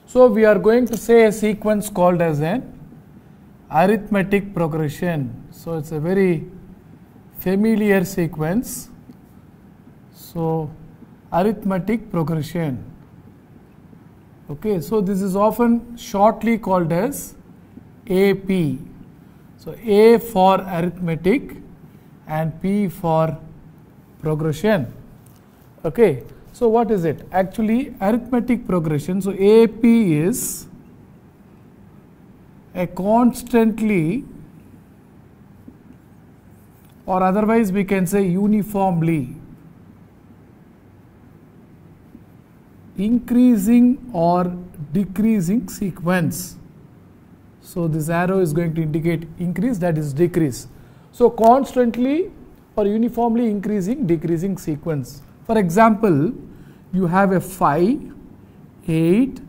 So we are going to say a sequence called as an arithmetic progression. So it's a very familiar sequence. So arithmetic progression. Okay, so this is often shortly called as AP. So A for arithmetic and P for progression. Okay, so what is it? Actually, arithmetic progression. So AP is a constantly, or otherwise we can say uniformly, increasing or decreasing sequence. So this arrow is going to indicate increase, that is decrease. So constantly or uniformly increasing, decreasing sequence. For example, you have a 5, 8,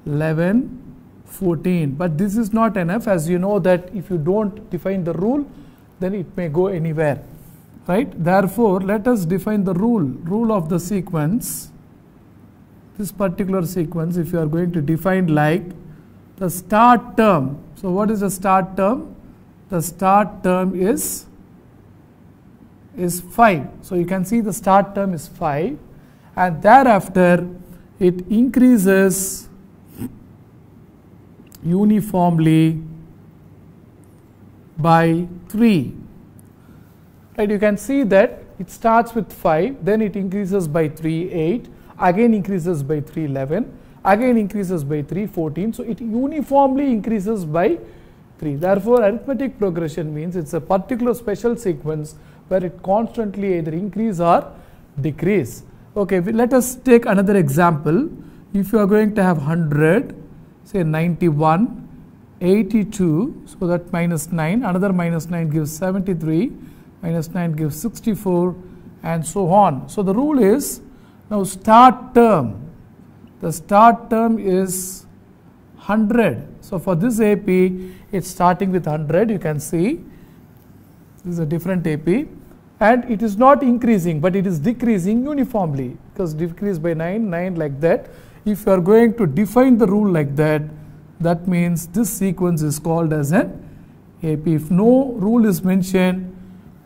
11, 14, but this is not enough, as you know that if you don't define the rule, then it may go anywhere, right? Therefore, let us define the rule of the sequence. This particular sequence, if you are going to define like the start term. So what is the start term? The start term is 5. So you can see the start term is 5, and thereafter it increases uniformly by 3. Right, you can see that it starts with 5, then it increases by 3, 8, again increases by 3, 11, again increases by 3, 14. So it uniformly increases by 3. Therefore, arithmetic progression means it's a particular special sequence where it constantly either increase or decrease. Okay, let us take another example. If you are going to have 100, say 91, 82, so that minus 9, another minus 9 gives 73, minus 9 gives 64, and so on. So the rule is, now start term, the start term is 100. So for this AP, it's starting with 100, you can see, this is a different AP, and it is not increasing, but it is decreasing uniformly, because decrease by 9, 9 like that. If you are going to define the rule like that, that means this sequence is called as an AP. If no rule is mentioned,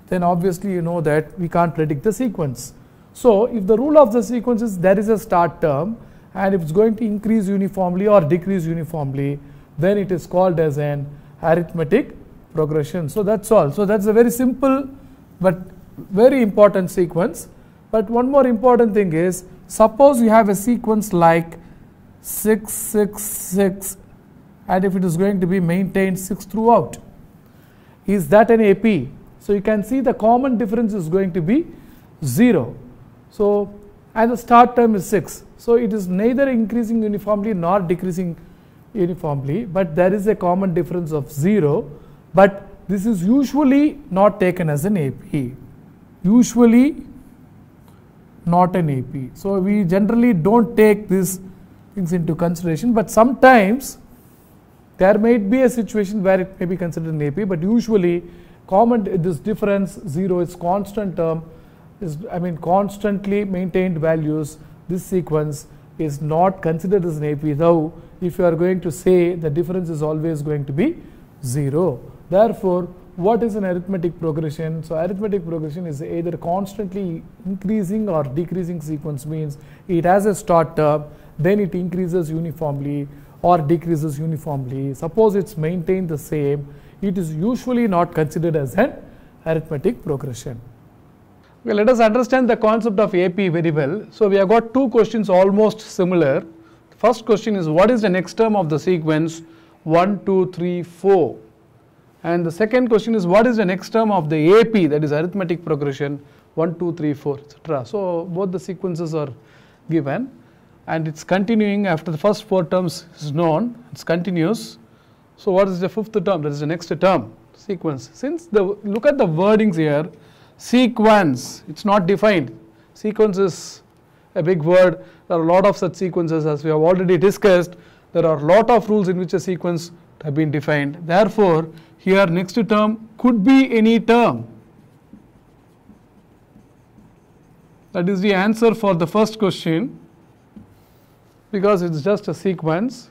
then obviously you know that we can't predict the sequence. So if the rule of the sequence is there is a start term, and if it's going to increase uniformly or decrease uniformly, then it is called as an arithmetic progression. So that's all. So that's a very simple but very important sequence. But one more important thing is, suppose you have a sequence like 6, 6, 6, and if it is going to be maintained 6 throughout, is that an AP? So you can see the common difference is going to be 0. So, and the start term is 6. So it is neither increasing uniformly nor decreasing uniformly, but there is a common difference of 0. But this is usually not taken as an AP. Usually not an AP. So we generally don't take these things into consideration, but sometimes there might be a situation where it may be considered an AP, but usually this difference 0 is constant term, constantly maintained values. This sequence is not considered as an AP, though if you are going to say the difference is always going to be 0. Therefore, what is an arithmetic progression? So arithmetic progression is either constantly increasing or decreasing sequence, means it has a start term, then it increases uniformly or decreases uniformly. Suppose it's maintained the same, it is usually not considered as an arithmetic progression. Okay, let us understand the concept of AP very well. So we have got two questions almost similar. First question is, what is the next term of the sequence 1, 2, 3, 4? And the second question is, what is the next term of the AP, that is arithmetic progression 1, 2, 3, 4, etc. So both the sequences are given, and it's continuing after the first 4 terms is known, it's continuous. So what is the fifth term? That is the next term, sequence. Since look at the wordings here, sequence, it's not defined. Sequence is a big word. There are a lot of such sequences, as we have already discussed. There are a lot of rules in which a sequence have been defined. Therefore, here next term could be any term. That is the answer for the first question. because it's just a sequence.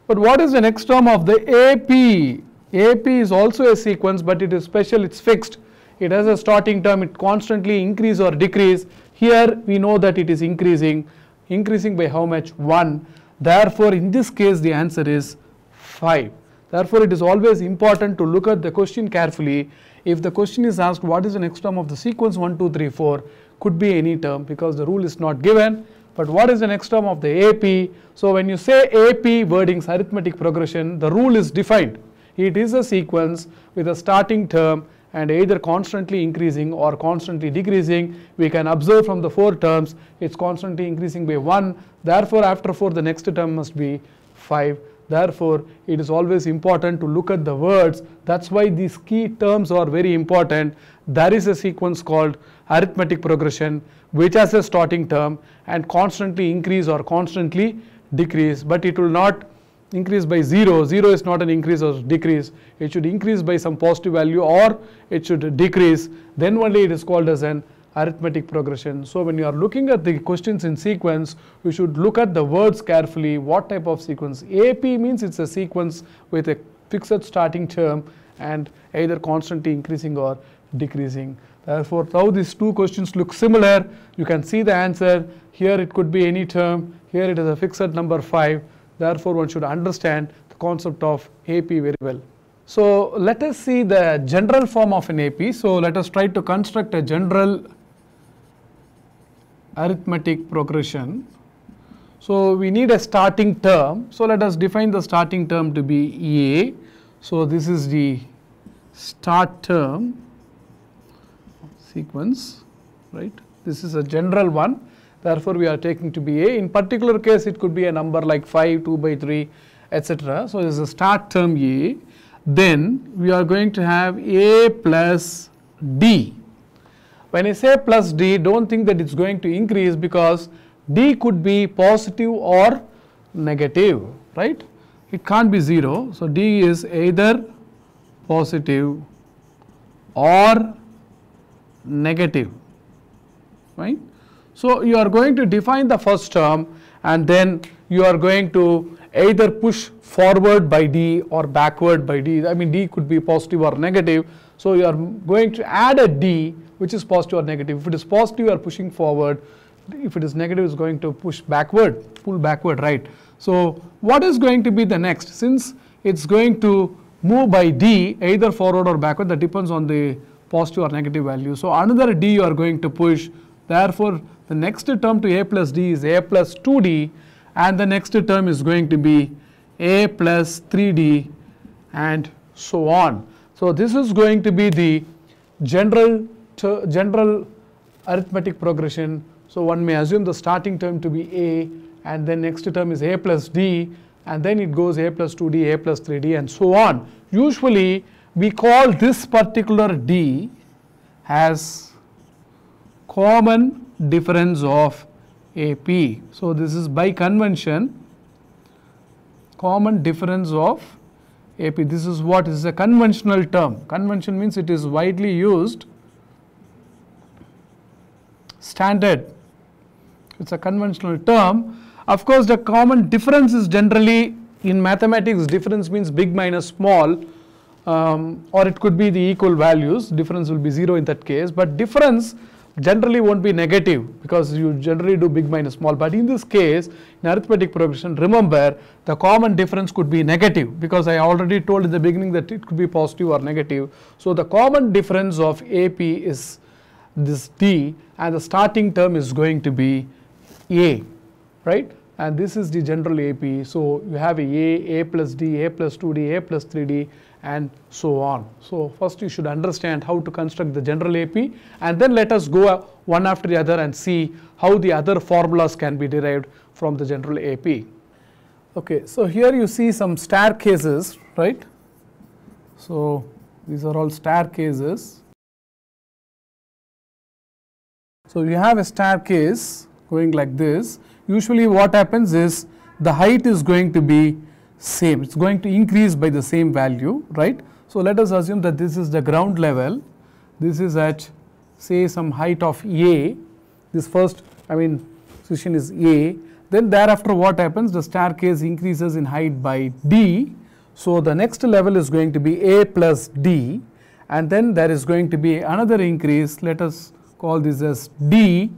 But what is the next term of the AP? AP is also a sequence, but it is special, it's fixed. It has a starting term, it constantly increase or decrease. Here we know that it is increasing. Increasing by how much? 1. Therefore, in this case the answer is 5. Therefore, it is always important to look at the question carefully. If the question is asked what is the next term of the sequence 1, 2, 3, 4, could be any term because the rule is not given. But what is the next term of the AP? So when you say AP wordings, arithmetic progression, the rule is defined. It is a sequence with a starting term and either constantly increasing or constantly decreasing. We can observe from the 4 terms, it's constantly increasing by 1. Therefore, after 4, the next term must be 5. Therefore, it is always important to look at the words. That's why these key terms are very important. There is a sequence called arithmetic progression which has a starting term and constantly increase or constantly decrease, but it will not increase by 0. 0 is not an increase or decrease. It should increase by some positive value or it should decrease. Then only it is called as an arithmetic progression. So when you are looking at the questions in sequence, you should look at the words carefully. What type of sequence? AP means it's a sequence with a fixed starting term and either constantly increasing or decreasing. Therefore, now these 2 questions look similar. You can see the answer. Here it could be any term. Here it is a fixed number 5. Therefore, one should understand the concept of AP very well. So let us see the general form of an AP. So let us try to construct a general arithmetic progression. So we need a starting term. So let us define the starting term to be A. So this is the start term sequence, right? This is a general one. Therefore, we are taking to be A. In particular case, it could be a number like 5, 2 by 3, etc. So this is a start term A. Then we are going to have A plus D. When I say plus D, don't think that it's going to increase because D could be positive or negative, right? It can't be 0. So D is either positive or negative, right? So you are going to define the first term and then you are going to either push forward by D or backward by D. I mean, D could be positive or negative. So you are going to add a D which is positive or negative. If it is positive, you are pushing forward. If it is negative, it's going to push backward, pull backward, right? So what is going to be the next? Since it's going to move by D either forward or backward, that depends on the positive or negative value. So another D you are going to push. Therefore, the next term to A plus D is A plus 2D and the next term is going to be A plus 3D and so on. So this is going to be the general arithmetic progression. So one may assume the starting term to be A and then next term is A plus D and then it goes A plus 2D, A plus 3D and so on. Usually we call this particular D as common difference of AP. So this is by convention common difference of AP. This is what is a conventional term. Convention means it is widely used, standard. It's a conventional term. Of course, the common difference is generally in mathematics, difference means big minus small, or it could be the equal values. Difference will be 0 in that case, but difference generally won't be negative because you generally do big minus small. But in this case, in arithmetic progression, remember the common difference could be negative because I already told in the beginning that it could be positive or negative. So the common difference of AP is this D and the starting term is going to be A, right? And this is the general AP. So you have A plus D, A plus 2D, A plus 3D and so on. So first you should understand how to construct the general AP and then let us go one after the other and see how the other formulas can be derived from the general AP. Okay, so here you see some staircases, right? So these are all staircases. So you have a staircase going like this. Usually what happens is the height is going to be same. It's going to increase by the same value, right? So let us assume that this is the ground level. This is at say some height of A. This first, position is A. Then thereafter what happens? The staircase increases in height by d. So the next level is going to be a plus d, and then there is going to be another increase. Let us call this as d,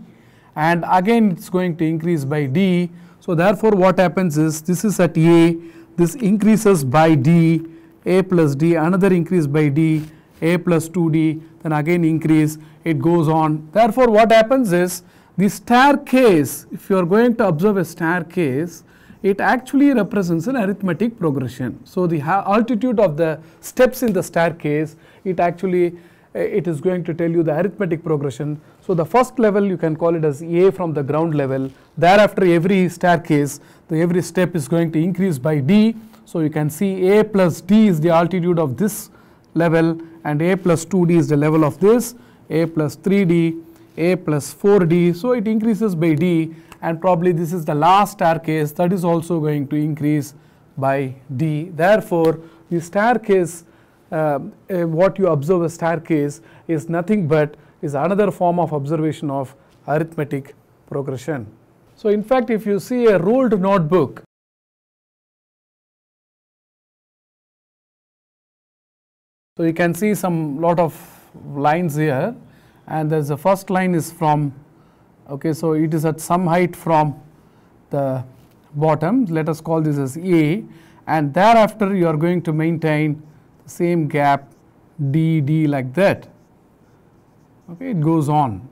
and again it's going to increase by d. So therefore what happens is, this is at a, this increases by d, a plus d, another increase by d, a plus 2d, then again increase, it goes on. Therefore what happens is, the staircase, if you are going to observe a staircase, it actually represents an arithmetic progression. So the altitude of the steps in the staircase, it actually it is going to tell you the arithmetic progression. So the first level you can call it as a from the ground level. Thereafter every staircase, every step is going to increase by d. So you can see a plus d is the altitude of this level, and a plus 2d is the level of this, a plus 3d, a plus 4d. So it increases by d, and probably this is the last staircase that is also going to increase by d. Therefore the staircase, what you observe a staircase is nothing but is another form of observation of arithmetic progression. So in fact, if you see a ruled notebook, so you can see some lot of lines here, and there's the first line is from, okay, so it is at some height from the bottom. Let us call this as a, and thereafter you are going to maintain the same gap d like that. Okay, it goes on.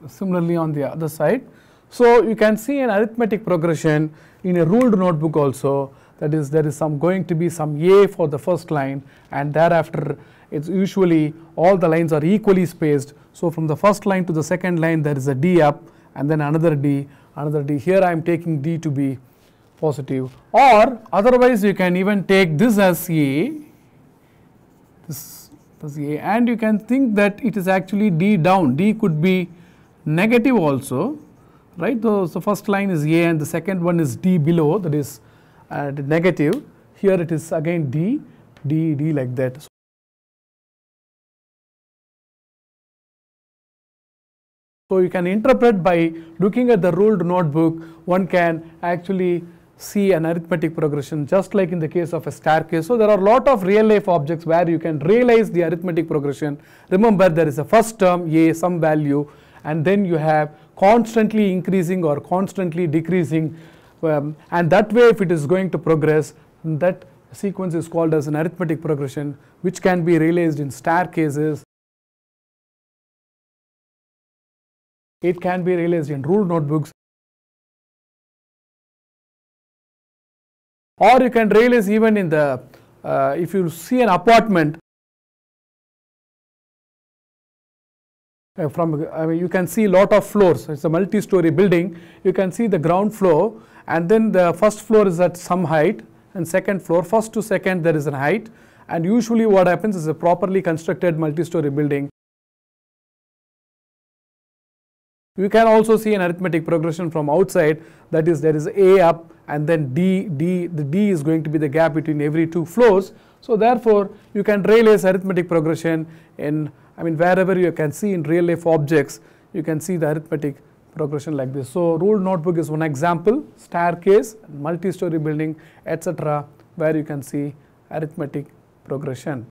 Similarly on the other side. So you can see an arithmetic progression in a ruled notebook also. That is, there is going to be some a for the first line, and thereafter it's usually all the lines are equally spaced. So from the first line to the second line there is a d up, and then another d, another d. Here I am taking d to be positive, or otherwise you can even take this as a, this as a, and you can think that it is actually d down. D could be negative also, right? So the first line is a and the second one is d below, that is negative. Here it is again d like that. So you can interpret by looking at the ruled notebook, one can actually see an arithmetic progression just like in the case of a staircase. So there are a lot of real life objects where you can realize the arithmetic progression. Remember, there is a first term a, some value, and then you have constantly increasing or constantly decreasing, and that way if it is going to progress, that sequence is called as an arithmetic progression, which can be realized in staircases. It can be realized in ruled notebooks, or you can realize even in the, if you see an apartment, you can see lot of floors. It's a multi-story building. You can see the ground floor, and then the first floor is at some height, and second floor, first to second there is a height, and usually what happens is a properly constructed multi-story building. You can also see an arithmetic progression from outside, that is, there is a up and then d, the d is going to be the gap between every two floors. So therefore you can realize arithmetic progression in, wherever you can see in real life objects, you can see the arithmetic progression like this. So ruled notebook is one example, staircase, multi-story building, etc., where you can see arithmetic progression.